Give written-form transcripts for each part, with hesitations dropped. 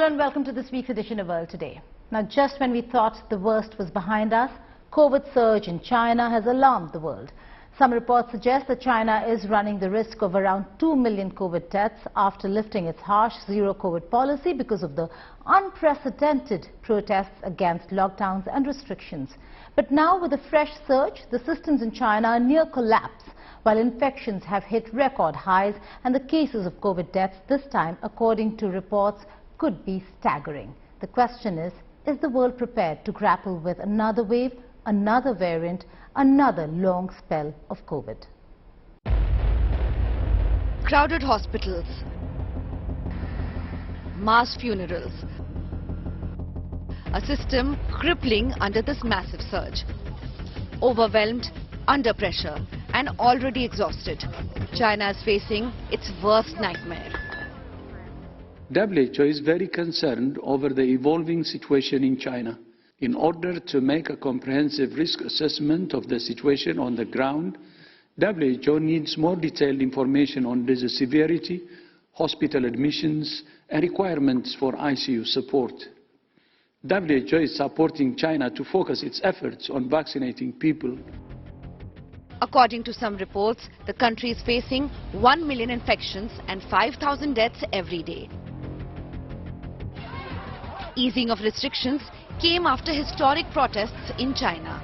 and welcome to this week's edition of World Today. Now, just when we thought the worst was behind us, COVID surge in China has alarmed the world. Some reports suggest that China is running the risk of around 2 million COVID deaths after lifting its harsh zero-COVID policy because of the unprecedented protests against lockdowns and restrictions. But now, with a fresh surge, the systems in China are near collapse, while infections have hit record highs and the cases of COVID deaths this time, according to reports, could be staggering. The question is the world prepared to grapple with another wave, another variant, another long spell of COVID? Crowded hospitals, mass funerals, a system crippling under this massive surge. Overwhelmed, under pressure and already exhausted, China is facing its worst nightmare. WHO is very concerned over the evolving situation in China. In order to make a comprehensive risk assessment of the situation on the ground, WHO needs more detailed information on disease severity, hospital admissions, and requirements for ICU support. WHO is supporting China to focus its efforts on vaccinating people. According to some reports, the country is facing 1 million infections and 5,000 deaths every day. Easing of restrictions came after historic protests in China.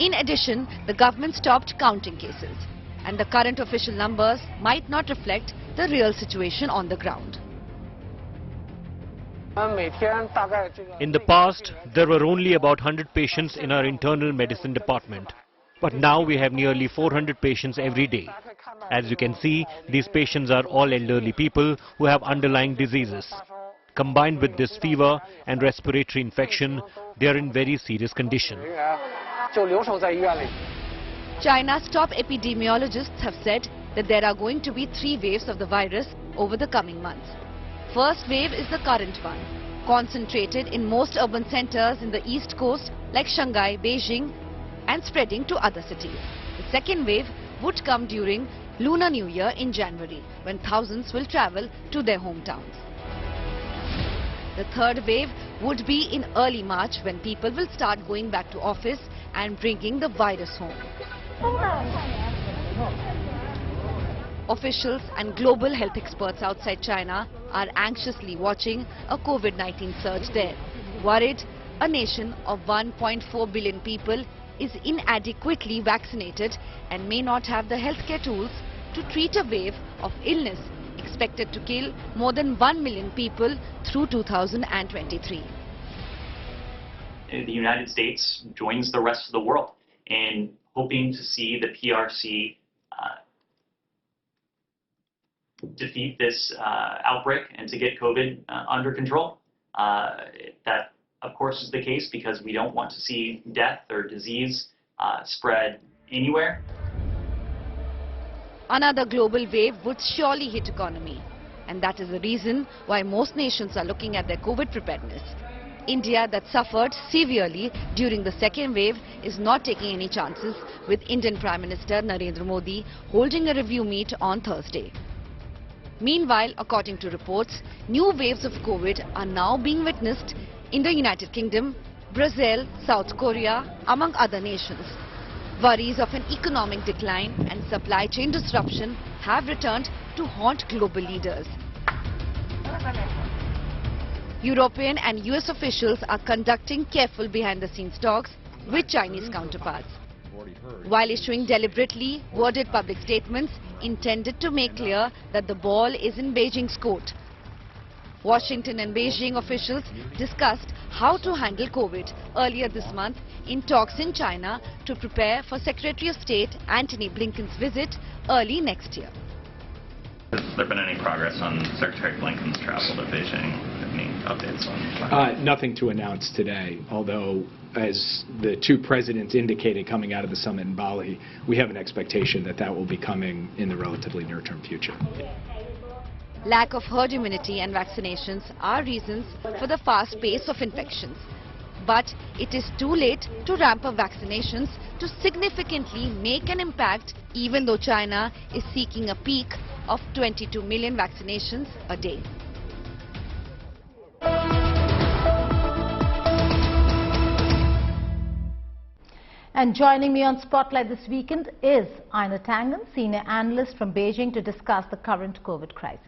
In addition, the government stopped counting cases, and the current official numbers might not reflect the real situation on the ground. In the past, there were only about 100 patients in our internal medicine department. But now we have nearly 400 patients every day. As you can see, these patients are all elderly people who have underlying diseases. Combined with this fever and respiratory infection, they are in very serious condition. China's top epidemiologists have said that there are going to be 3 waves of the virus over the coming months. First wave is the current one, concentrated in most urban centers in the east coast like Shanghai, Beijing, and spreading to other cities. The second wave would come during Lunar New Year in January, when thousands will travel to their hometowns. The third wave would be in early March, when people will start going back to office and bringing the virus home. Officials and global health experts outside China are anxiously watching a COVID-19 surge there, worried a nation of 1.4 billion people is inadequately vaccinated and may not have the healthcare tools to treat a wave of illness expected to kill more than 1 million people through 2023. The United States joins the rest of the world in hoping to see the PRC defeat this outbreak and to get COVID under control. That, of course, is the case because we don't want to see death or disease spread anywhere. Another global wave would surely hit economy, and that is the reason why most nations are looking at their COVID preparedness. India, that suffered severely during the second wave, is not taking any chances, with Indian Prime Minister Narendra Modi holding a review meet on Thursday. Meanwhile, according to reports, new waves of COVID are now being witnessed in the United Kingdom, Brazil, South Korea, among other nations. Worries of an economic decline and supply chain disruption have returned to haunt global leaders. European and US officials are conducting careful behind-the-scenes talks with Chinese counterparts, while issuing deliberately worded public statements intended to make clear that the ball is in Beijing's court. Washington and Beijing officials discussed how to handle COVID earlier this month in talks in China to prepare for Secretary of State Antony Blinken's visit early next year. Has there been any progress on Secretary Blinken's travel to Beijing? Any updates on? Nothing to announce today, although as the two presidents indicated coming out of the summit in Bali, we have an expectation that that will be coming in the relatively near-term future. Lack of herd immunity and vaccinations are reasons for the fast pace of infections. But it is too late to ramp up vaccinations to significantly make an impact, even though China is seeking a peak of 22 million vaccinations a day. And joining me on Spotlight this weekend is Aina, senior analyst from Beijing, to discuss the current COVID crisis.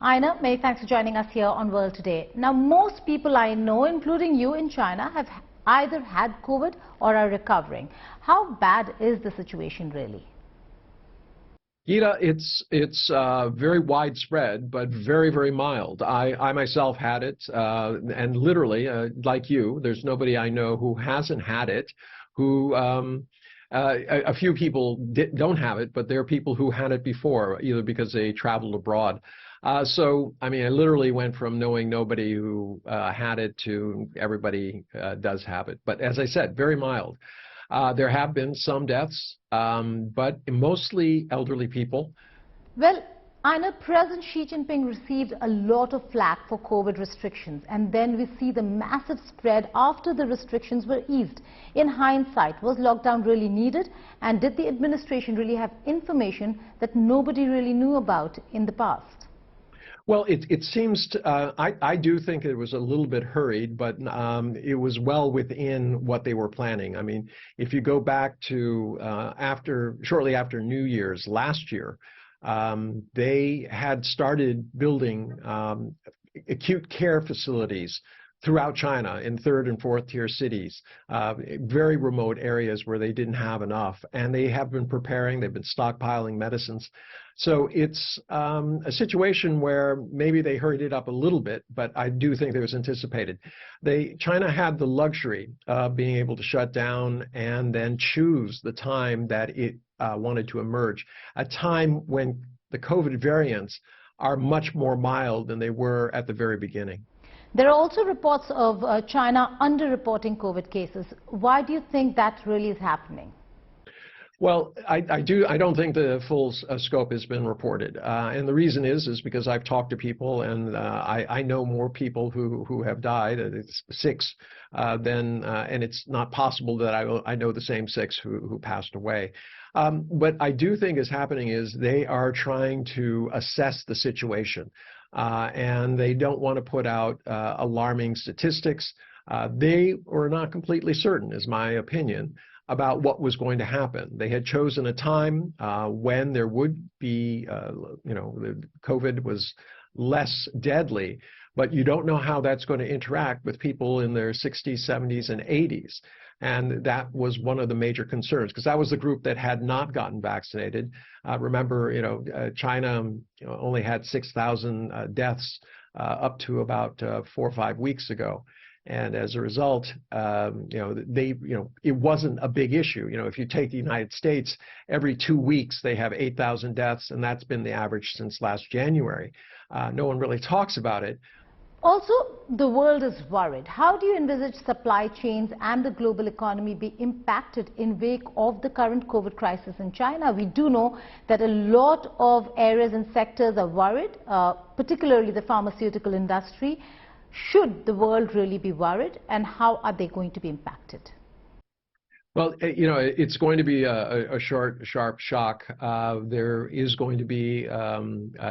Aina, many thanks for joining us here on World Today. Now, most people I know, including you in China, have either had COVID or are recovering. How bad is the situation really? Gita, it's very widespread, but very, very mild. I myself had it, and literally, like you, there's nobody I know who hasn't had it, who a few people don't have it, but there are people who had it before, either because they traveled abroad. So, I mean, I literally went from knowing nobody who had it to everybody does have it. But as I said, very mild. There have been some deaths, but mostly elderly people. Well, Aina, President Xi Jinping received a lot of flack for COVID restrictions, and then we see the massive spread after the restrictions were eased. In hindsight, was lockdown really needed, and did the administration really have information that nobody really knew about in the past? Well, it seems to, I do think it was a little bit hurried, but it was well within what they were planning. I mean, if you go back to shortly after New Year's last year, they had started building acute care facilities throughout China in third and fourth tier cities, very remote areas where they didn't have enough. And they have been preparing, they've been stockpiling medicines. So it's a situation where maybe they hurried it up a little bit, but I do think it was anticipated. China had the luxury of being able to shut down and then choose the time that it wanted to emerge, a time when the COVID variants are much more mild than they were at the very beginning. There are also reports of China underreporting COVID cases. Why do you think that really is happening? Well, I don't think the full scope has been reported. And the reason is because I've talked to people, and I know more people who have died. It's 6 and it's not possible that I know the same 6 who passed away. What I do think is happening is they are trying to assess the situation. And they don't want to put out alarming statistics. They were not completely certain, is my opinion, about what was going to happen. They had chosen a time when there would be, the COVID was less deadly, but you don't know how that's going to interact with people in their 60s, 70s, and 80s. And that was one of the major concerns, because that was the group that had not gotten vaccinated. Remember, China only had 6,000 deaths up to about 4 or 5 weeks ago. And as a result, it wasn't a big issue. If you take the United States, every 2 weeks they have 8,000 deaths, and that's been the average since last January. No one really talks about it. Also, the world is worried. How do you envisage supply chains and the global economy be impacted in wake of the current COVID crisis in China? We do know that a lot of areas and sectors are worried, particularly the pharmaceutical industry. Should the world really be worried, and how are they going to be impacted? Well, it's going to be a short, sharp shock. There is going to be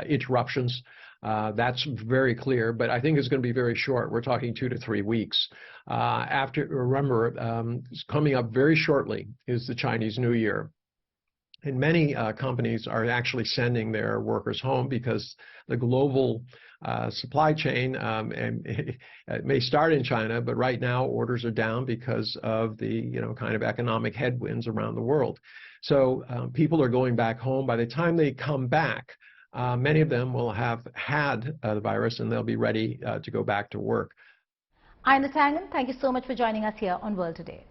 interruptions. That's very clear, but I think it's going to be very short. We're talking 2 to 3 weeks. Remember, coming up very shortly is the Chinese New Year. And many companies are actually sending their workers home because the global supply chain it may start in China, but right now orders are down because of the kind of economic headwinds around the world. So people are going back home. By the time they come back, many of them will have had the virus, and they'll be ready to go back to work. Aina, thank you so much for joining us here on World Today.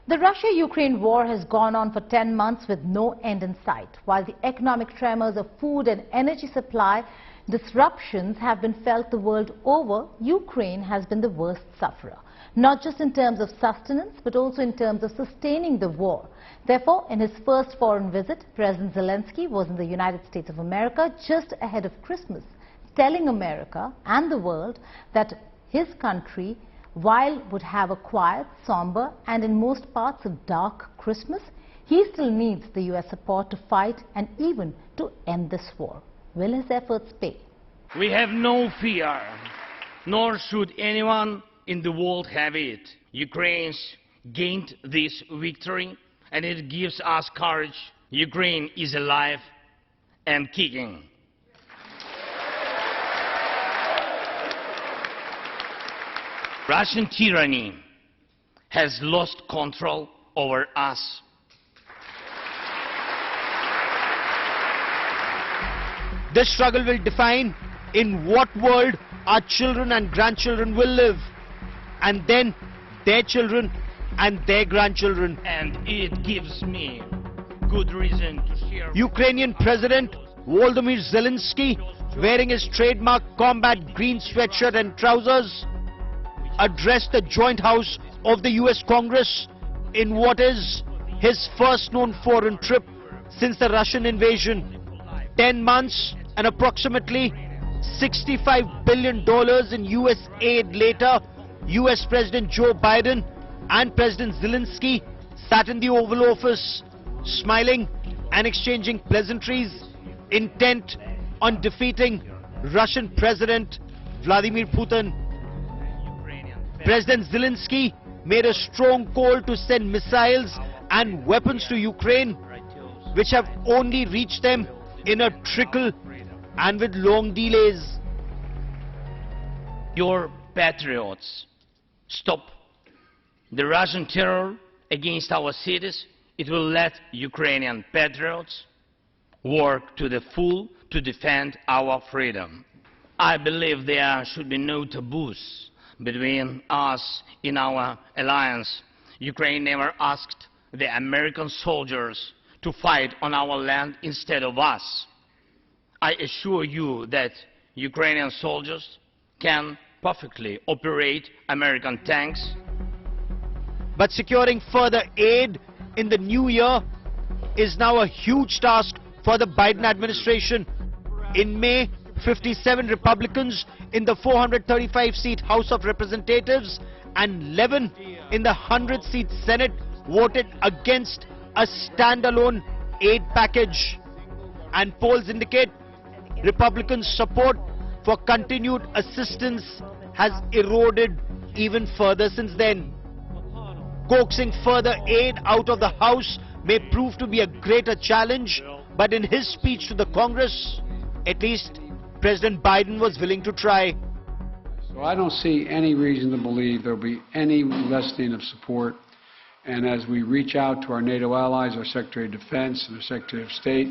The Russia-Ukraine war has gone on for 10 months with no end in sight. While the economic tremors of food and energy supply disruptions have been felt the world over, Ukraine has been the worst sufferer, not just in terms of sustenance, but also in terms of sustaining the war. Therefore, in his first foreign visit, President Zelensky was in the United States of America just ahead of Christmas, telling America and the world that his country, while would have a quiet, somber, and in most parts of dark Christmas, he still needs the U.S. support to fight and even to end this war. Will his efforts pay? We have no fear, nor should anyone in the world have it. Ukraine's gained this victory, and it gives us courage. Ukraine is alive and kicking. Russian tyranny has lost control over us. This struggle will define in what world our children and grandchildren will live, and then their children and their grandchildren. And it gives me good reason to share. Ukrainian President Volodymyr Zelensky, wearing his trademark combat green sweatshirt and trousers, addressed the joint house of the US Congress in what is his first known foreign trip since the Russian invasion. 10 months and approximately $65 billion in US aid later, US President Joe Biden and President Zelensky sat in the Oval Office, smiling and exchanging pleasantries, intent on defeating Russian President Vladimir Putin. President Zelensky made a strong call to send missiles and weapons to Ukraine, which have only reached them in a trickle and with long delays. Your patriots stop the Russian terror against our cities. It will let Ukrainian patriots work to the full to defend our freedom. I believe there should be no taboos between us in our alliance. Ukraine never asked the American soldiers to fight on our land instead of us. I assure you that Ukrainian soldiers can perfectly operate American tanks. But securing further aid in the new year is now a huge task for the Biden administration. In May, 57 Republicans in the 435-seat House of Representatives and 11 in the 100-seat Senate voted against a standalone aid package. And polls indicate Republicans' support for continued assistance has eroded even further since then. Coaxing further aid out of the House may prove to be a greater challenge, but in his speech to the Congress, at least President Biden was willing to try. So I don't see any reason to believe there will be any lessening of support. And as we reach out to our NATO allies, our Secretary of Defense and our Secretary of State,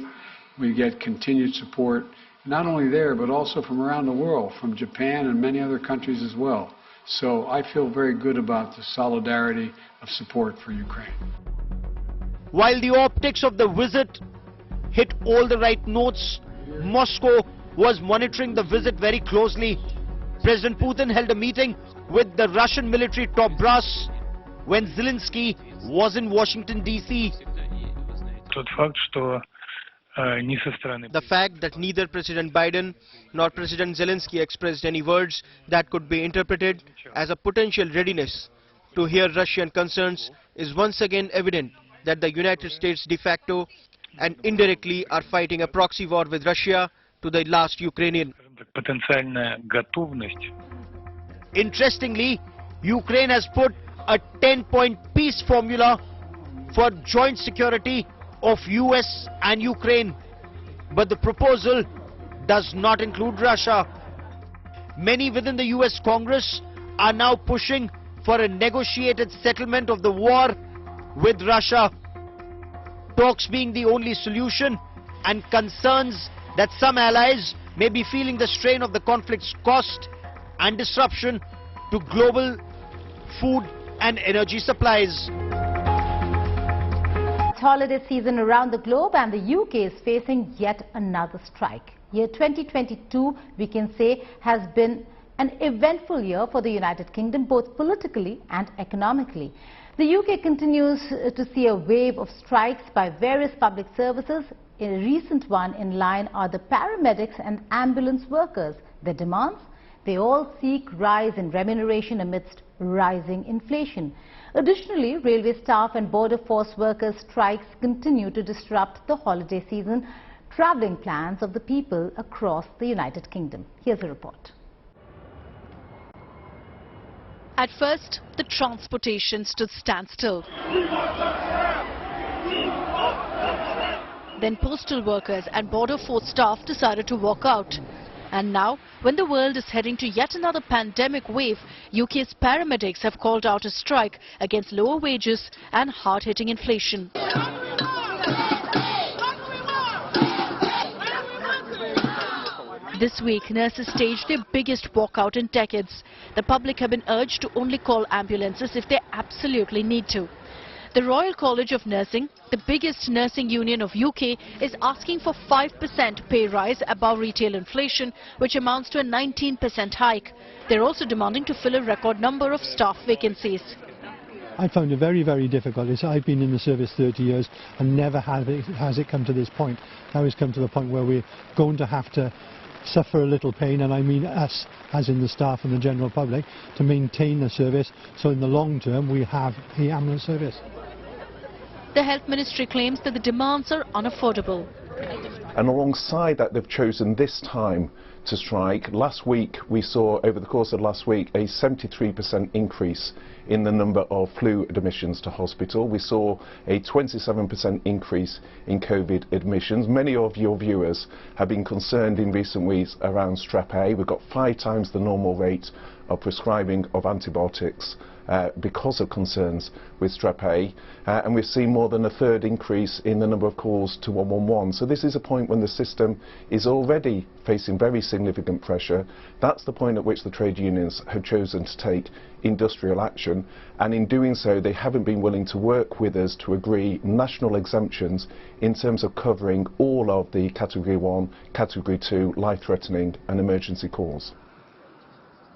we get continued support, not only there, but also from around the world, from Japan and many other countries as well. So I feel very good about the solidarity of support for Ukraine. While the optics of the visit hit all the right notes, Moscow was monitoring the visit very closely. President Putin held a meeting with the Russian military top brass when Zelensky was in Washington, D.C. The fact that neither President Biden nor President Zelensky expressed any words that could be interpreted as a potential readiness to hear Russian concerns is once again evident that the United States de facto and indirectly are fighting a proxy war with Russia to the last Ukrainian. Interestingly, Ukraine has put a 10-point peace formula for joint security of US and Ukraine, but the proposal does not include Russia. Many within the US Congress are now pushing for a negotiated settlement of the war with Russia, talks being the only solution, and concerns that some allies may be feeling the strain of the conflict's cost and disruption to global food and energy supplies. It's holiday season around the globe and the UK is facing yet another strike. Year 2022, we can say, has been an eventful year for the United Kingdom, both politically and economically. The UK continues to see a wave of strikes by various public services. A recent one in line are the paramedics and ambulance workers. Their demands? They all seek rise in remuneration amidst rising inflation. Additionally, railway staff and border force workers' strikes continue to disrupt the holiday season travelling plans of the people across the United Kingdom. Here's a report. At first, the transportation stood standstill. Then postal workers and border force staff decided to walk out. And now, when the world is heading to yet another pandemic wave, UK's paramedics have called out a strike against lower wages and hard-hitting inflation. This week, nurses staged their biggest walkout in decades. The public have been urged to only call ambulances if they absolutely need to. The Royal College of Nursing, the biggest nursing union of UK, is asking for 5% pay rise above retail inflation, which amounts to a 19% hike. They're also demanding to fill a record number of staff vacancies. I found it very, very difficult. I've been in the service 30 years and never has it come to this point. Now it's come to the point where we're going to have to suffer a little pain, and I mean us, as in the staff and the general public, to maintain the service, so in the long term we have the ambulance service. The Health Ministry claims that the demands are unaffordable. And alongside that, they've chosen this time to strike. Last week, we saw, over the course of last week, a 73% increase in the number of flu admissions to hospital. We saw a 27% increase in COVID admissions. Many of your viewers have been concerned in recent weeks around strep A. We've got 5 times the normal rate of prescribing of antibiotics because of concerns with strep A, and we've seen more than a third increase in the number of calls to 111. So this is a point when the system is already facing very significant pressure. That's the point at which the trade unions have chosen to take industrial action, and in doing so they haven't been willing to work with us to agree national exemptions in terms of covering all of the Category 1, Category 2 life-threatening and emergency calls.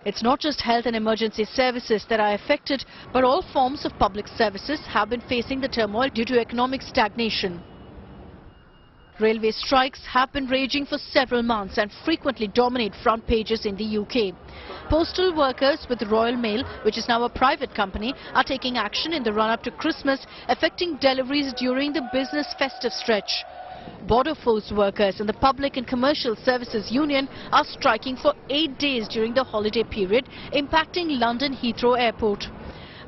It's not just health and emergency services that are affected, but all forms of public services have been facing the turmoil due to economic stagnation. Railway strikes have been raging for several months and frequently dominate front pages in the UK. Postal workers with Royal Mail, which is now a private company, are taking action in the run-up to Christmas, affecting deliveries during the business festive stretch. Border force workers and the Public and Commercial Services Union are striking for 8 days during the holiday period, impacting London Heathrow Airport.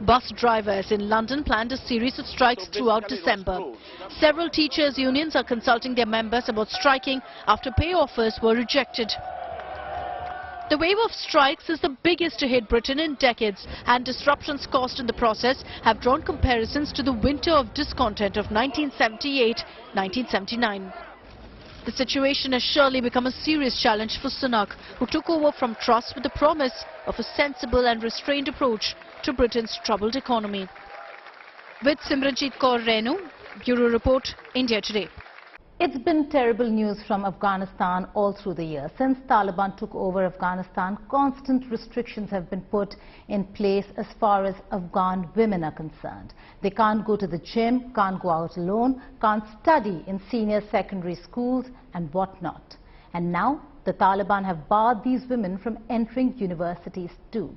Bus drivers in London planned a series of strikes throughout December. Several teachers' unions are consulting their members about striking after pay offers were rejected. The wave of strikes is the biggest to hit Britain in decades, and disruptions caused in the process have drawn comparisons to the winter of discontent of 1978-1979. The situation has surely become a serious challenge for Sunak, who took over from Truss with the promise of a sensible and restrained approach to Britain's troubled economy. With Simranjit Kaur Renu, Bureau Report, India Today. It's been terrible news from Afghanistan all through the year. Since Taliban took over Afghanistan, constant restrictions have been put in place as far as Afghan women are concerned. They can't go to the gym, can't go out alone, can't study in senior secondary schools and whatnot. And now the Taliban have barred these women from entering universities too.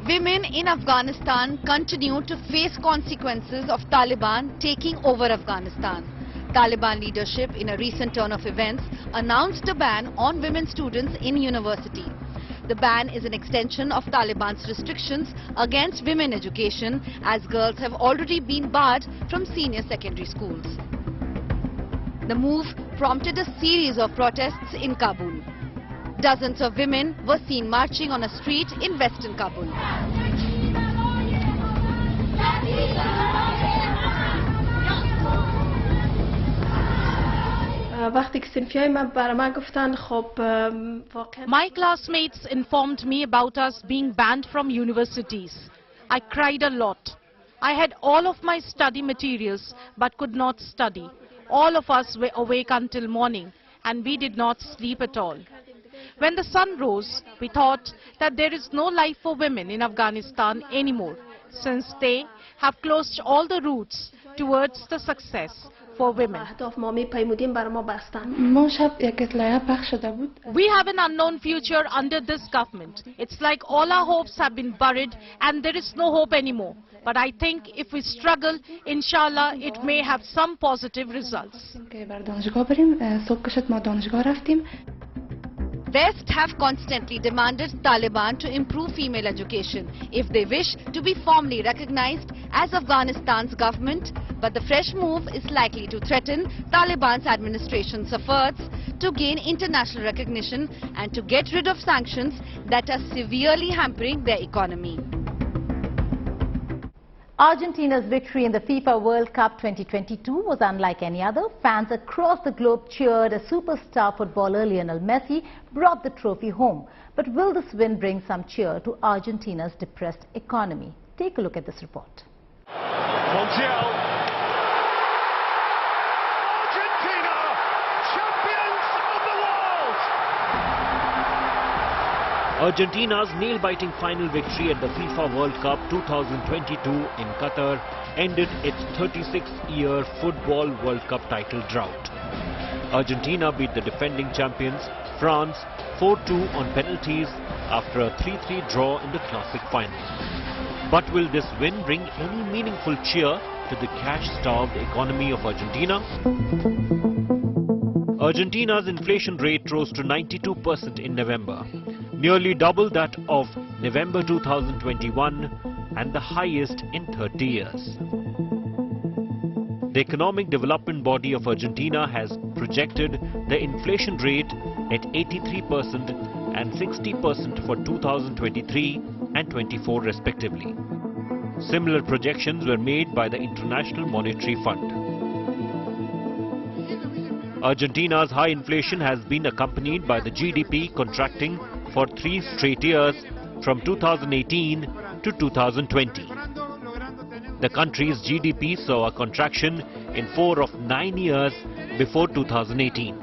Women in Afghanistan continue to face consequences of Taliban taking over Afghanistan. Taliban leadership in a recent turn of events announced a ban on women students in university. The ban is an extension of Taliban's restrictions against women education, as girls have already been barred from senior secondary schools. The move prompted a series of protests in Kabul. Dozens of women were seen marching on a street in western Kabul. My classmates informed me about us being banned from universities. I cried a lot. I had all of my study materials but could not study. All of us were awake until morning and we did not sleep at all. When the sun rose, we thought that there is no life for women in Afghanistan anymore, since they have closed all the routes towards the success for women. We have an unknown future under this government. It's like all our hopes have been buried and there is no hope anymore. But I think if we struggle, inshallah, it may have some positive results. West have constantly demanded Taliban to improve female education if they wish to be formally recognized as Afghanistan's government, but the fresh move is likely to threaten Taliban's administration's efforts to gain international recognition and to get rid of sanctions that are severely hampering their economy. Argentina's victory in the FIFA World Cup 2022 was unlike any other. Fans across the globe cheered as superstar footballer Lionel Messi brought the trophy home. But will this win bring some cheer to Argentina's depressed economy? Take a look at this report. Argentina's nail-biting final victory at the FIFA World Cup 2022 in Qatar ended its 36-year Football World Cup title drought. Argentina beat the defending champions France 4-2 on penalties after a 3-3 draw in the Classic final. But will this win bring any meaningful cheer to the cash-starved economy of Argentina? Argentina's inflation rate rose to 92% in November, nearly double that of November 2021 and the highest in 30 years. The Economic Development Body of Argentina has projected the inflation rate at 83% and 60% for 2023 and 24 respectively. Similar projections were made by the International Monetary Fund. Argentina's high inflation has been accompanied by the GDP contracting for 3 straight years from 2018 to 2020. The country's GDP saw a contraction in 4 of 9 years before 2018.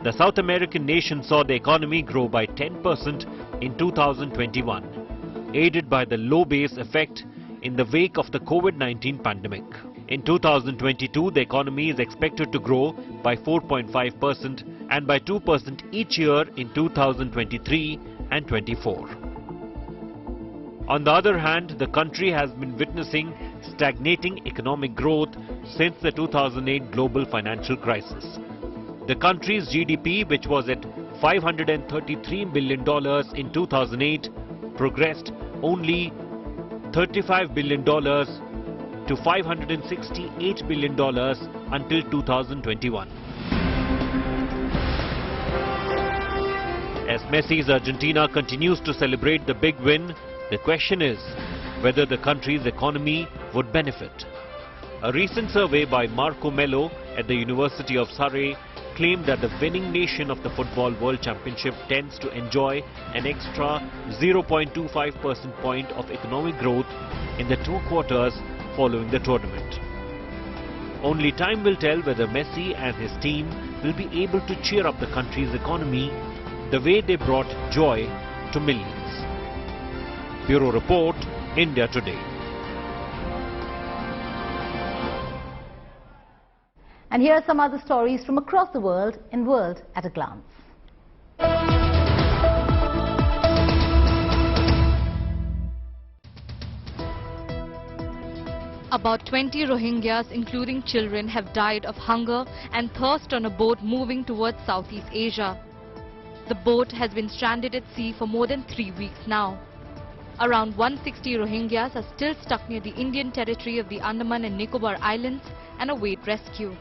The South American nation saw the economy grow by 10% in 2021, aided by the low base effect in the wake of the COVID-19 pandemic. In 2022, the economy is expected to grow by 4.5% and by 2% each year in 2023 and 24. On the other hand, the country has been witnessing stagnating economic growth since the 2008 global financial crisis. The country's GDP, which was at $533 billion in 2008, progressed only $35 billion to $568 billion until 2021. As Messi's Argentina continues to celebrate the big win, the question is whether the country's economy would benefit. A recent survey by Marco Melo at the University of Surrey claimed that the winning nation of the Football World Championship tends to enjoy an extra 0.25 percentage point of economic growth in the 2 quarters following the tournament. Only time will tell whether Messi and his team will be able to cheer up the country's economy the way they brought joy to millions. Bureau Report, India Today. And here are some other stories from across the world in World at a Glance. About 20 Rohingyas, including children, have died of hunger and thirst on a boat moving towards Southeast Asia. The boat has been stranded at sea for more than 3 weeks now. Around 160 Rohingyas are still stuck near the Indian territory of the Andaman and Nicobar Islands and await rescue.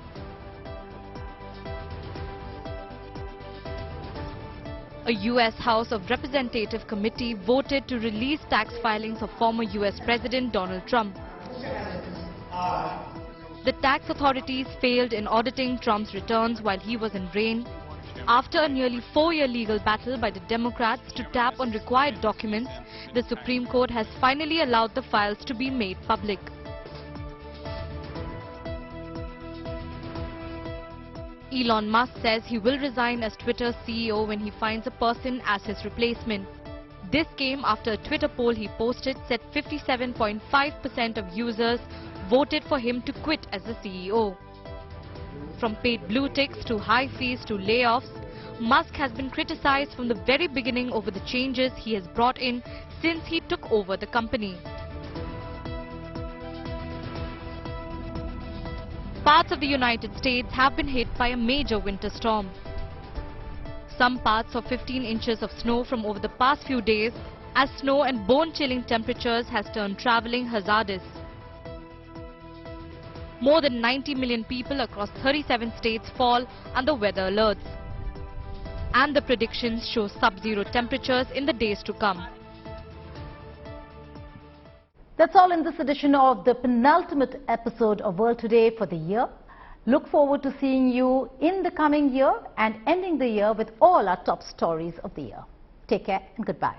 A U.S. House of Representatives committee voted to release tax filings of former U.S. President Donald Trump. The tax authorities failed in auditing Trump's returns while he was in reign. After a nearly 4-year legal battle by the Democrats to tap on required documents, the Supreme Court has finally allowed the files to be made public. Elon Musk says he will resign as Twitter's CEO when he finds a person as his replacement. This came after a Twitter poll he posted said 57.5% of users voted for him to quit as the CEO. From paid blue ticks to high fees to layoffs, Musk has been criticized from the very beginning over the changes he has brought in since he took over the company. Parts of the United States have been hit by a major winter storm. some parts saw 15 inches of snow from over the past few days, as snow and bone-chilling temperatures has turned travelling hazardous. More than 90 million people across 37 states fall under weather alerts. And the predictions show sub-zero temperatures in the days to come. That's all in this edition of the penultimate episode of World Today for the year. Look forward to seeing you in the coming year and ending the year with all our top stories of the year. Take care and goodbye.